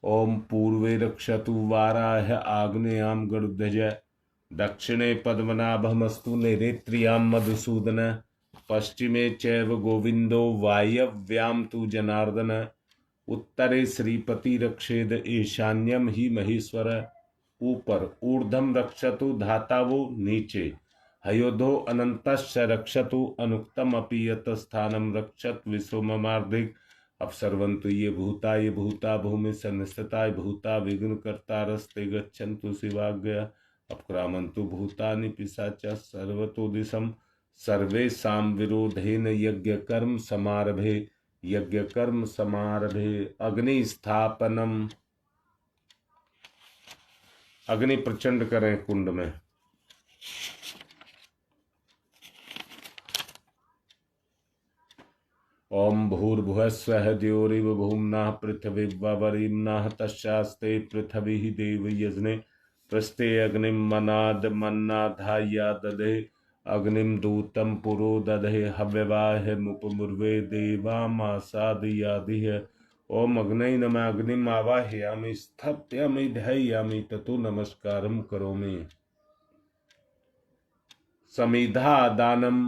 ओम पूर्वे रक्षतु वाराह आग्नेयाम गरुध्वज दक्षिणे पद्मनाभमस्तु नैरेत्र्यां मधुसूदन पश्चिमे चैव गोविंदो वायव्यां तु जनार्दन उत्तरे श्रीपति रक्षेद ईशान्यम ही महेश्वर। ऊपर ऊर्ध्वम रक्षतु धातावो नीचे हयोधो अनंतश्च रक्षतु अनुक्तम अपि यत स्थानम रक्षत विश्वममार्धिक। अपसर्वन्तु ये भूता भूमि संस्थिताय भूता विघ्न कर्ता रस्ते गच्छन्तु शिवाज्ञया अपक्रामन्तु भूतानि पिशाचा सर्वतो दिशम सर्वेषां विरोधेन यज्ञ कर्म समारभे यज्ञ कर्म समारभे अग्नि स्थापनम। अग्नि प्रचंड करें कुंड में। ओम भूर्भुवस्वः द्यौरिव भूम्नः पृथिवीवरीम्नः तस्यास्ते पृथिवी देव यजने प्रस्ते अग्निम मनाद मन्नाधाया दधे अग्निम दूतम पुरो दधे हव्यवाह मुपमुर्वे देवामासादयादिह। ओम अग्नये नमः अग्निम आवाहयामि स्थापयामि ध्यायामि ततो नमस्कारं करोमि। समिधा दानम।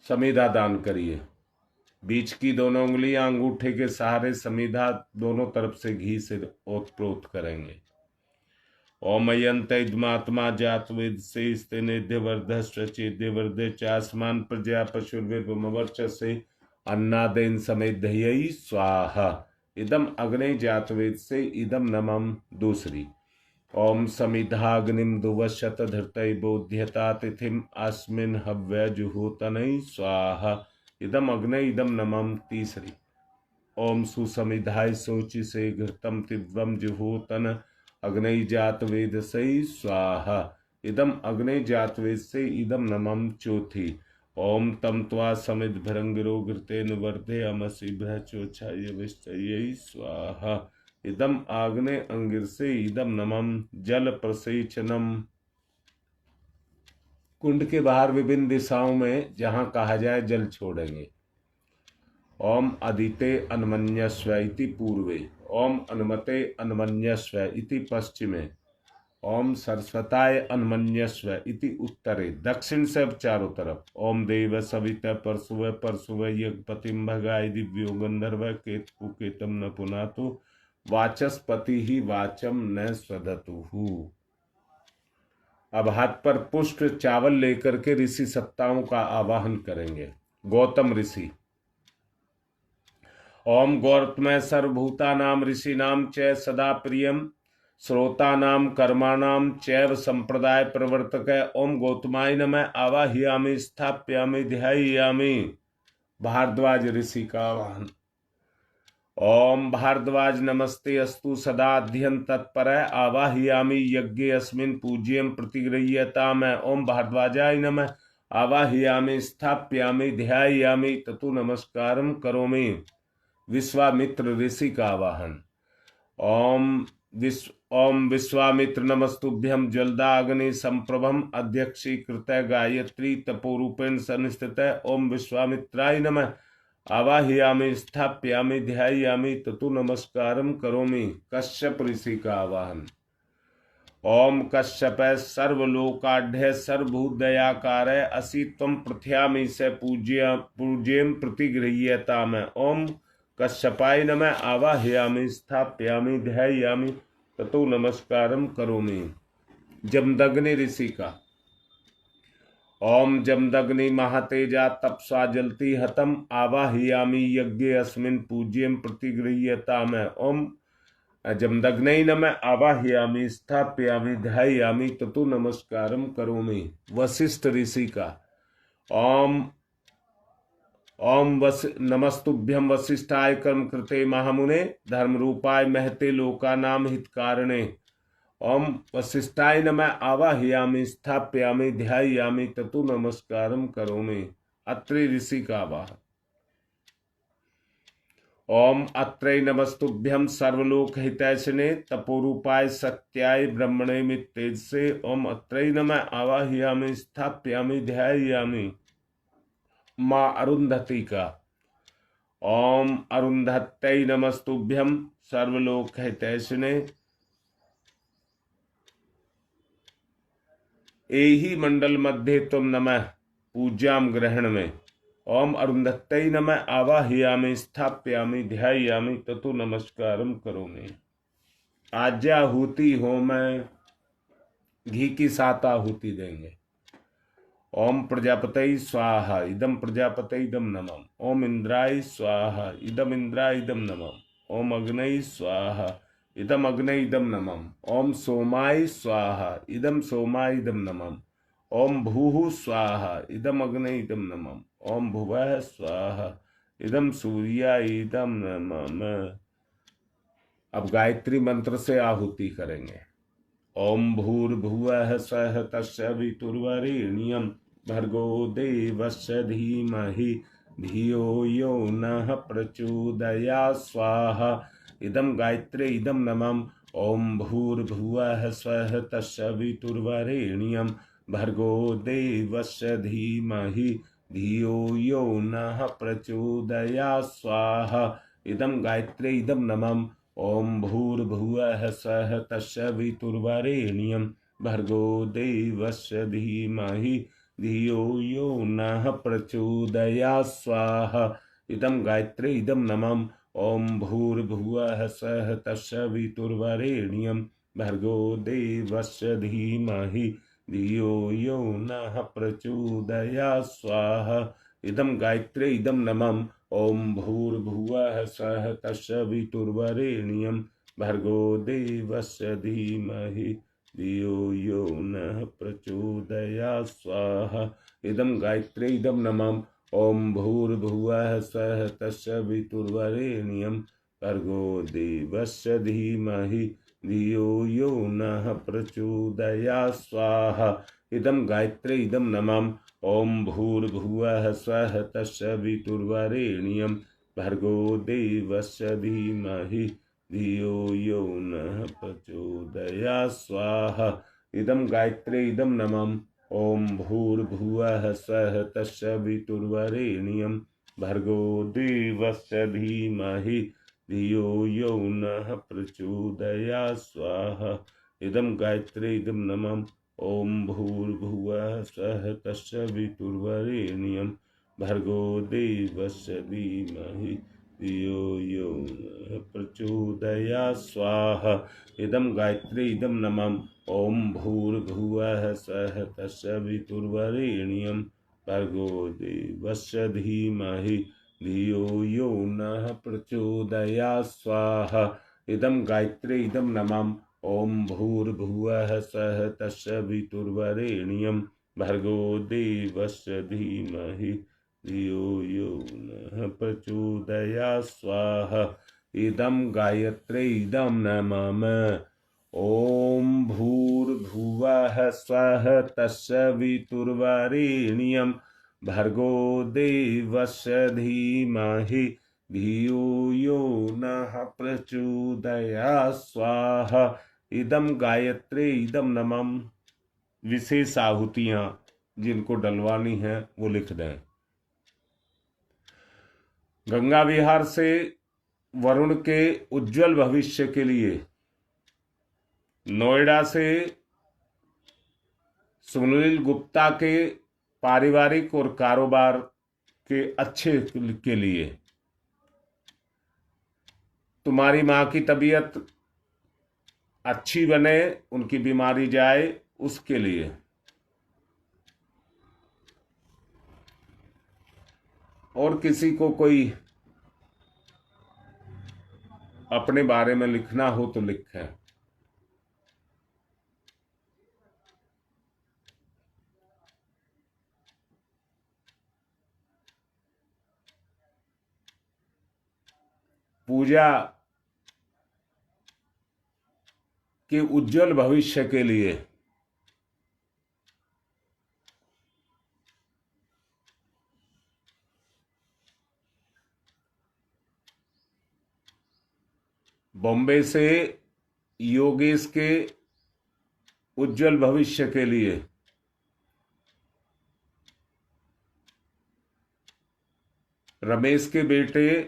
समिधा दान करिए। बीच की दोनों उंगलियां अंगूठे के सहारे समिधा दोनों तरफ से घी से ओतप्रोत करेंगे। ओम अयंत इदमात्मा जात वेद से स्तेनेद्य वर्धस्वेद्य वर्धे चास्मान प्रजा पशुर्विर्मवर्च से अन्नादेन समेध्ययी स्वाहा। इदम अग्नि जात वेद से इदम नमम। दूसरी ओम समिधाग्निम दुवशत धृतय बोध्यता तिथिम अस्मिन हव्य जुहोतनय स्वाहा। इदम अग्नि इदम नमम। तीसरी ओम सुसमिधाय सोचि से घृतम तिव्वम जुहोतन अग्नि जात वेद से स्वाहा। इदम अग्नि जात वेद से इदम नमम। चौथी ओम तम त्वा समिध भृंगिरो घृतेन वर्धे अमसि भ्रचोच्छाय विश्चय स्वाहा। इदम आग्ने अंगिर से इदम नमम। जल प्रसेचनम। कुंड के बाहर विभिन्न दिशाओं में जहां कहा जाए जल छोड़ेंगे। ओम अदिते अन्मन्यस्व इति पूर्वे। ओम अनुमते अन्मन्यस्व इति पश्चिमे। ओम सरस्वताय अन्मन्यस्व इति उत्तरे। दक्षिण से चारों तरफ। ओम देव सवित परशुव परशुव यज्ञपतिम भगाय दिव्यो गंधर्व केतु केतम न पुनातु वाचस्पति ही वाचम न स्वधतु। अब हाथ पर पुष्प चावल लेकर के ऋषि सप्ताहों का आवाहन करेंगे। गौतम ऋषि। ओम गौतम सर्वभूतानाम ऋषिनाम च सदा प्रियम श्रोतानाम कर्माणाम चैव संप्रदाय प्रवर्तक। ओम गौतमाय नमः आवाहयामि स्थापयामि ध्यायामि। भारद्वाज ऋषि का आवाहन। ओम भारद्वाज नमस्ते अस्तु सदाध्यन तत्पर आवाहयामि यज्ञे अस्मिन् पूज्यं प्रतिगृह्यताम। ओम भारद्वाजाय नमः आवाहयामि स्थापयामि ध्यायामि ततो नमस्कारं करोमि। विश्वामित्र ऋषि का आवाहन। ओम विश्वामित्र नमस्तुभ्यं ज्वलदाग्नि संप्रभम अध्यक्षीकृत गायत्री तपोरूपेण संस्थित। ओम विश्वामित्राय नमः आवाहयामि स्थापयामि ध्यायामि ततो नमस्कारं करोमि। कश्यप ऋषि का आवाहन। ओम कश्यप सर्वलोकाढ्य सर्वभूतदयाकार असि त्वं प्रथ्यामि स पूज्यं प्रतिगृह्यताम। ओम कश्यपाय नमः आवाहयामि स्थापयामि ध्यायामि ततो नमस्कारं करोमि। जमदग्नि ऋषि का। ओम जमदग्नि महातेजा तपसा जलति हतम आवाहयामि यज्ञे अस्मिन् पूज्यं प्रतिगृह्यताम। ओम जमदग्नै नमः आवाहयामि स्थापयामि ध्यायामि ततो नमस्कारं करोमि। वशिष्ठ ऋषि का। ओम नमस्तुभ्यं वसिष्ठाय कर्म कृते महामुने धर्मरूपाय महते लोकानां हितकारणे। ओम वसिष्ठाय नमः आवाहयामि स्थापयामि ध्यायामि ततो नमस्कारं करोमि। अत्रि ऋषि का आवाहन। ओम अत्रै नमस्तुभ्यं सर्वलोक हितैषिणे तपोरूपाय सत्याय ब्रह्मणे मित्तेजसे। ओम अत्रै नमः आवाहयामि स्थापयामि ध्यायामि। माँ अरुंधति का। ओम अरुंधत्यै नमस्तुभ्यं सर्वलोक हितैषिणे एहि मंडल मध्ये तुम नमः पूज्याम ग्रहण में। ओम अरुंधत्यै नमः आवाहयामि स्थापयामि ध्यायामि ततो नमस्कारं करोमि। आज्याहुति होम घी की 7 आहुति देंगे। ओम प्रजापतये स्वाहा इदम प्रजापतये इदम नमः। ओम इंद्राय स्वाहा इदम इंद्राय इदम नमः। ओम अग्नये स्वाहा इदम अग्नये इदम नमः। ओम सोमाय स्वाहा इदम सोमाय इदम नमः। ओम भूः स्वाहा इदम अग्ने इदम नमः। ओम भुवः स्वाहा इदम सूर्या इदम नमः। अब गायत्री मंत्र से आहुति करेंगे। ओम भूर्भुवः स्वः तत्सवितुर्वरेण्यं भर्गो देवस्य धीमहि धियो यो नः प्रचोदयात् स्वाहा इदम गायत्री इदम नमः। ओम भूर्भुवः स्वः तत्सवितुर्वरेण्यं भर्गो देवस्य धीमहि धियो यो नः प्रचोदयात् स्वाहा इदम गायत्री इदम नमः। ओम भूर्भुवः स्वः तत्सवितुर्वरेण्यं भर्गो देवस्य धीमहि धियो यो नः प्रचोदयात् स्वाहा इदम गायत्री इदम नमः। ओम भूर्भुवः स्वः तत्सवितुर्वरेण्यं भर्गो देवस्य धीमहि धियो यो नः प्रचोदयात् स्वाहा इदम गायत्री इदम नमः। ओम भूर्भुवः स्वः तत्सवितुर्वरेण्यं भर्गो देवस्य धीमहि धियो यो नः प्रचोदयात् स्वाहा इदम गायत्री इदम नमः। ओम भूर्भुवः स्वः तत्सवितुर्वरेण्यं भर्गो देवस्य धीमहि धियो यो नः प्रचोदयात् स्वाहा इदम गायत्री इदम नमः। ओम भूर्भुवः स्वः तत्सवितुर्वरेण्यं भर्गो देवस्य धीमहि धियो यो नः प्रचोदयात् स्वाहा इदम गायत्री इदम नमः। ओम भूर्भुवः स्वः तत्सवितुर्वरेण्यं भर्गो देवस्य धीमहि धियो यो नः प्रचोदयात् स्वाहा इदम गायत्री इदम नमः। ओम भूर्भुवः स्वः तत्सवितुर्वरेण्यं भर्गो देवस्य धीमहि धियो यो नः प्रचोदयात् स्वाहा इदम गायत्री इदम नमः। ओम भूर्भुवः स्वः तत्सवितुर्वरेण्यं भर्गो देवस्य धीमहि धियो यो नः प्रचोदयात् स्वाहा इदम गायत्री इदम नमः। ओम भूर्भुवः स्वः तत्सवितुर्वरेण्यं भर्गो देवस्य धीमहि धियो यो नः प्रचोदयात् स्वाहा इदम गायत्री इदम नमः। ओम भूर्भुवः स्वः तत्सवितुर्वरेण्यं भर्गो देवस्य धीमहि धियो यो नः प्रचोदयात् स्वाहा इदम गायत्री इदम नमः। विशेष आहुतियां जिनको डलवानी है वो लिख दें। गंगा विहार से वरुण के उज्जवल भविष्य के लिए, नोएडा से सुनील गुप्ता के पारिवारिक और कारोबार के अच्छे के लिए, तुम्हारी माँ की तबीयत अच्छी बने, उनकी बीमारी जाए, उसके लिए, और किसी को कोई अपने बारे में लिखना हो तो लिखें। पूजा के उज्जवल भविष्य के लिए बॉम्बे से योगेश के उज्जवल भविष्य के लिए, रमेश के बेटे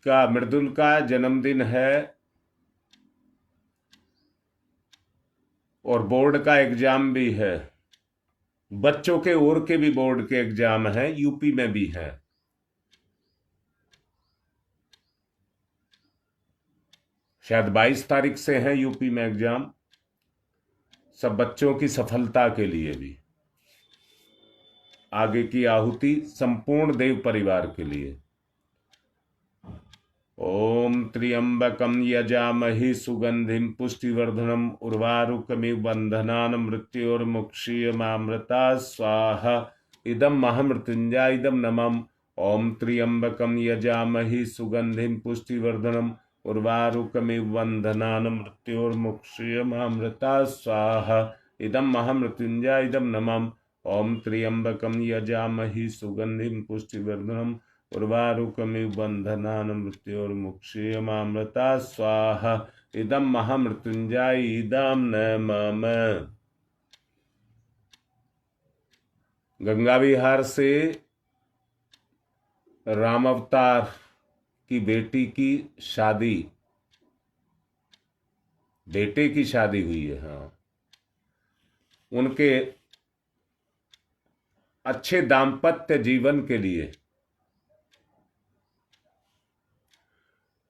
का मृदुल का जन्मदिन है और बोर्ड का एग्जाम भी है। बच्चों के और के भी बोर्ड के एग्जाम हैं, यूपी में भी हैं। शायद 22 तारीख से हैं यूपी में एग्जाम। सब बच्चों की सफलता के लिए भी आगे की आहुति संपूर्ण देव परिवार के लिए। ओम त्र्यंबकं यजामहे सुगंधिं पुष्टिवर्धनम् उर्वारुकमिव बन्धनान् मृत्योर्मुक्षीयमामृता स्वाहा। इदं महामृत्युंजय इदं नमः। ओम त्र्यंबकं यजामहे सुगंधिं पुष्टिवर्धनम् उर्वारुकमिव बन्धनान् मृत्योर्मुक्षीयमामृता स्वाहा। इदं महामृत्युंजय इदं नमः। ओम त्र्यंबकं यजामहे सुगंधिं पुष्टिवर्धनम् उर्वारुकमिव बन्धनान् मृत्योर्मुक्षीयमामृता स्वाहा। इदं महामृत्युंजय इदं नमः। गंगा विहार से राम अवतार की बेटी की शादी, बेटे की शादी हुई है। हाँ, उनके अच्छे दाम्पत्य जीवन के लिए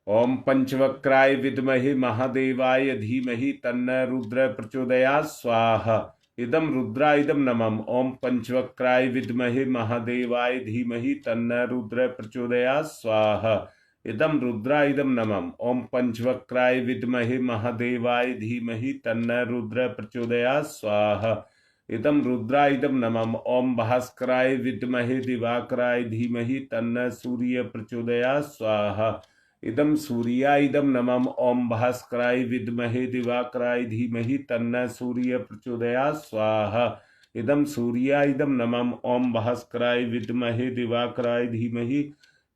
ओम पंचवक्राय विद्महे महादेवाय धीमहि तन्नो रुद्र प्रचोदयात् स्वाहा। इदं रुद्रा इदं नमः। ओम पंचवक्राय विद्महे महादेवाय धीमहि तन्नो रुद्र प्रचोदयात् स्वाहा। इदं रुद्रा इदं नमः। ओम पंचवक्राय विद्महे महादेवाय धीमहि तन्नो रुद्र प्रचोदयात् स्वाहा। इदं रुद्रा इदं नमः। ओम भास्कराय विद्महे दिवाकराय धीमहि तन्नो सूर्य प्रचोदयात् स्वाहा। इदं सूर्याय इदं नमः। ओम भास्कराय विद्महे दिवाकराय धीमहि तन्नो सूर्य प्रचोदयात् स्वाहा। इदं सूर्याय इदं नमः। ओम भास्कराय विद्महे दिवाकराय धीमहि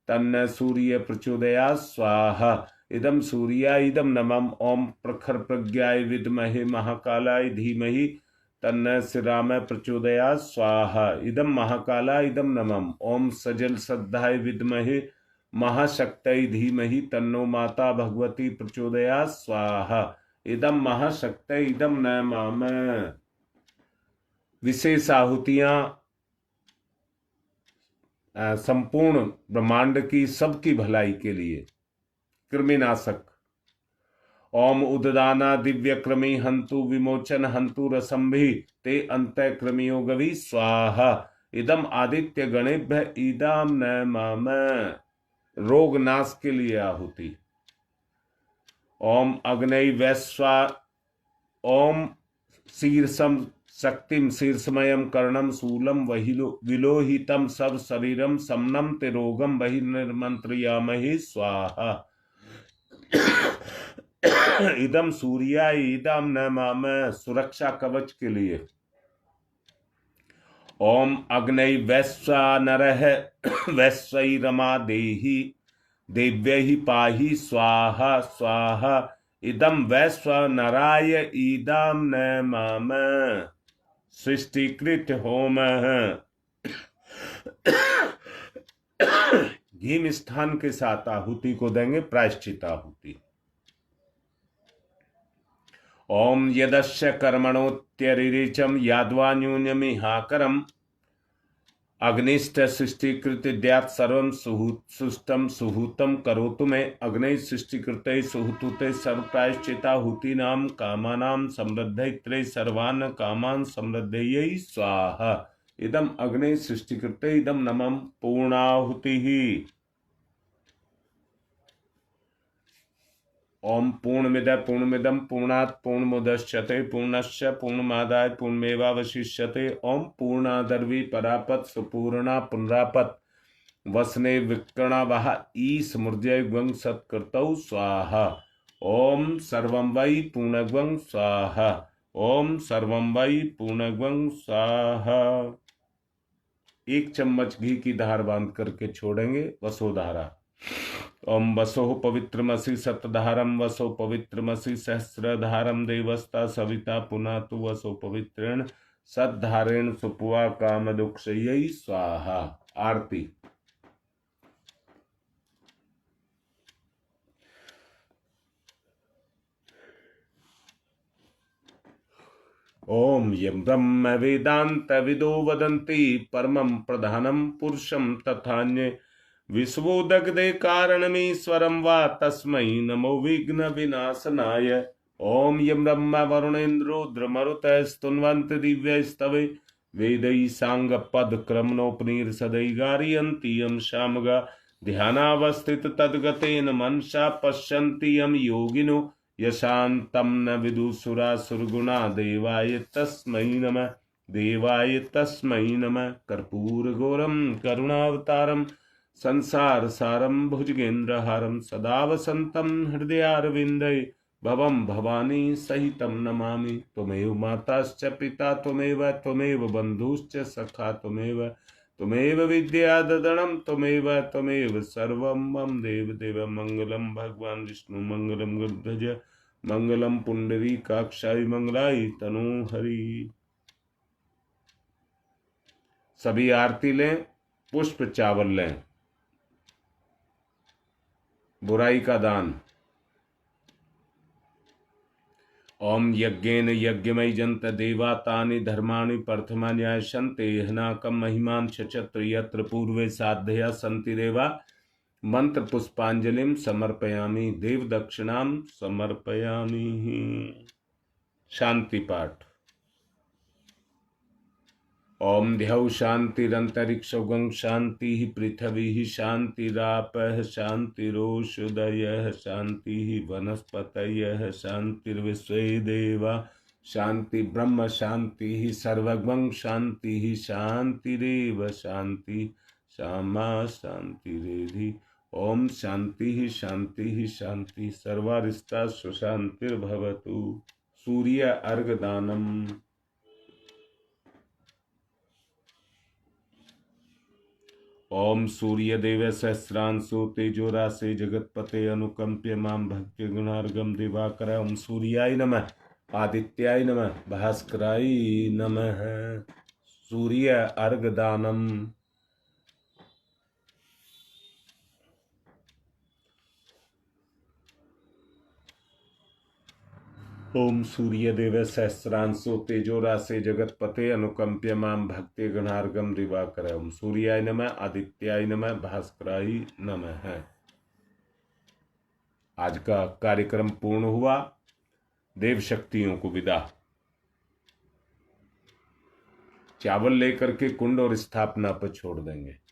तन्नो सूर्य प्रचोदयात् स्वाहा। इदं सूर्याय इदं नमः। ओम प्रखर प्रज्ञाय विद्महे महाकालाय धीमहि तन्नो श्रीराम प्रचोदयात् स्वाहा। इदं महाकालाय इदं नमः। ओम सजल श्रद्धाय विद्महे महाशक्तये धीमहि तन्नो माता भगवती प्रचोदयात् स्वाहा। इदं महाशक्तये इदं नमः। विशेष आहुतियां संपूर्ण ब्रह्मांड की सबकी भलाई के लिए। कृमिनाशक ओम उददाना दिव्य कृमि हंतु विमोचन हंतु रसंभि ते अंत कृमियो गवि स्वाहा। इदम आदित्य गणेभ्य इदम नमः। रोग नाश के लिए आहुति। ओम अग्नय वैश्वा ओम शीर्षम शक्तिम शीर्षमयम कर्णम शूलम विलोहितम सब शरीरम समनम ते रोगम बहिर्निर्मंत्रयामहि स्वाहा। इदम सूर्याय इदम नमः। सुरक्षा कवच के लिए। ओम अग्नय वैश्वा नरः वैश्वै रमा देहि देव्यै पाहि स्वाहा स्वाहा। इदम वैश्व नराय इदम नमः। सृष्टिकृत होम घी स्थान के साथ आहुति को देंगे, प्रायश्चित आहुति। ओम यदस्य कर्मणोत्यरिचम याद्वान्यून्यमिहाकरम अग्निष्ठ सृष्टिकृत द्यात् सर्वं सुष्टम सुहूतम करोतु मे अग्नि सृष्टिकृते सुहूते सर्व प्रायश्चिताहुतीनां कामानां समृद्धये सर्वान् कामान् समृद्धये स्वाहा। इदम अग्नि सृष्टिकृते इदम नमः। पूर्णाहुतिः। ओम पूर्णमिदं पूर्णात् पूर्णमुदच्यते पूर्णस्य पूर्णमादाय पूर्णमेवावशिष्यते। ओम पूर्णादर्वी परापत सुपूर्णा पुनरापत वसने विकर्णा वह ईसमृजय ग्वं सत्कृतौ स्वाहा। ओम सर्वं वै पूर्णग्वं स्वाहा। ओम सर्वं वै पूर्णग्वं स्वाहा। 1 चम्मच घी की धार बांध करके छोड़ेंगे, वसोधारा। ओम वसो पवित्रमसि सतधारम वसो पवित्रमसि सहस्रधारम देवस्ता सविता पुनः तु वसो पवित्रेण सद्धारेण सुपुआ काम दुक्षयै स्वाहा। आरती। ओम यं ब्रह्म वेदांत विदो वदन्ति परमं प्रधानं पुरुषं तथान्ये विश्वोदग्धे कारणमीश्वरं वा तस्मै नमो विघ्न विनाशनाय। ओम यं ब्रह्म वरुणेन्द्रो रुद्रमरुतः स्तुन्वन्ति दिव्यैस्तवे वेदै सांग पद क्रमणोपनिषदै गारयन्ति यं शामगा ध्यानावस्थित तद्गतेन मनसा पश्यन्ति यम योगिनो यशान्तं न विदुषुरासुरगुणा देवाय तस्मै नमः। देवाय तस्मै नमः। कर्पूरगौरं करुणावतारं संसार सारं भुजगेन्द्रहारं सदा वसन्तं हृदयारविन्दे भवं भवानी सहितं नमामि। त्वमेव माताश्च पिता त्वमेव बन्धुश्च सखा त्वमेव विद्याददनं त्वमेव सर्वं मम देव मंगलम भगवान विष्णु मंगलम गरुड़ध्वज मंगलम पुंडरीकाक्षाय मंगलाय तनोहरि। सभी आरती लें, पुष्प चावल लें। बुराई का दान। ओम यज्ञेन यज्ञमय जंत देवा तानि धर्माणि प्रथमान्याशन्ते हनाकं महिमान् क्षत्र यत्र पूर्वे साधया सन्ति देवा। मंत्र पुष्पांजलिं समर्पयामि देव दक्षिणां समर्पयामि। शांति पाठ। ओम द्यौ शांतिरंतरिक्षौगं शांति पृथ्वी शांतिरापः शांतिरोषधयः शांति वनस्पतयः शांतिर्विश्वे देवा शांति ब्रह्म शांति सर्वगं शांति शांतिरेव शांति श्यामा शांतिरेधि। ओम शांति शांति शांति सर्वारिष्टा सुशांतिर्भवतु। सूर्य अर्घदानम्। ओम सूर्यदेव सहस्रांशु तेजोराशे जगतपते अनुकंप्य मां भक्ति गुणार्गम दिवाकर। ओम सूर्याय नमः। आदित्याय नमः। भास्कराय नमः। सूर्य अर्घदानम्। ओम सूर्यदेव सहस्रांशु तेजोराशे जगतपते अनुकंप्य मां भक्ति गणार्गम दिवाकर। ओम सूर्याय नमः। आदित्याय नमः। भास्कराय नमः। आज का कार्यक्रम पूर्ण हुआ। देव शक्तियों को विदा। चावल लेकर के कुंड और स्थापना पर छोड़ देंगे।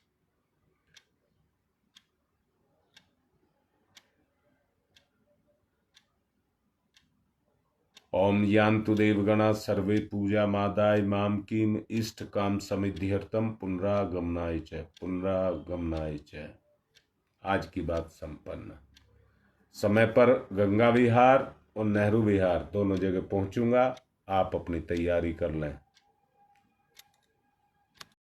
ओम यान्तु देवगणा सर्वे पूजा मादाय माम किम इष्ट काम समिध्यर्थम पुनरागमनाय च। आज की बात संपन्न। समय पर गंगा विहार और नेहरू विहार दोनों जगह पहुंचूंगा। आप अपनी तैयारी कर लें।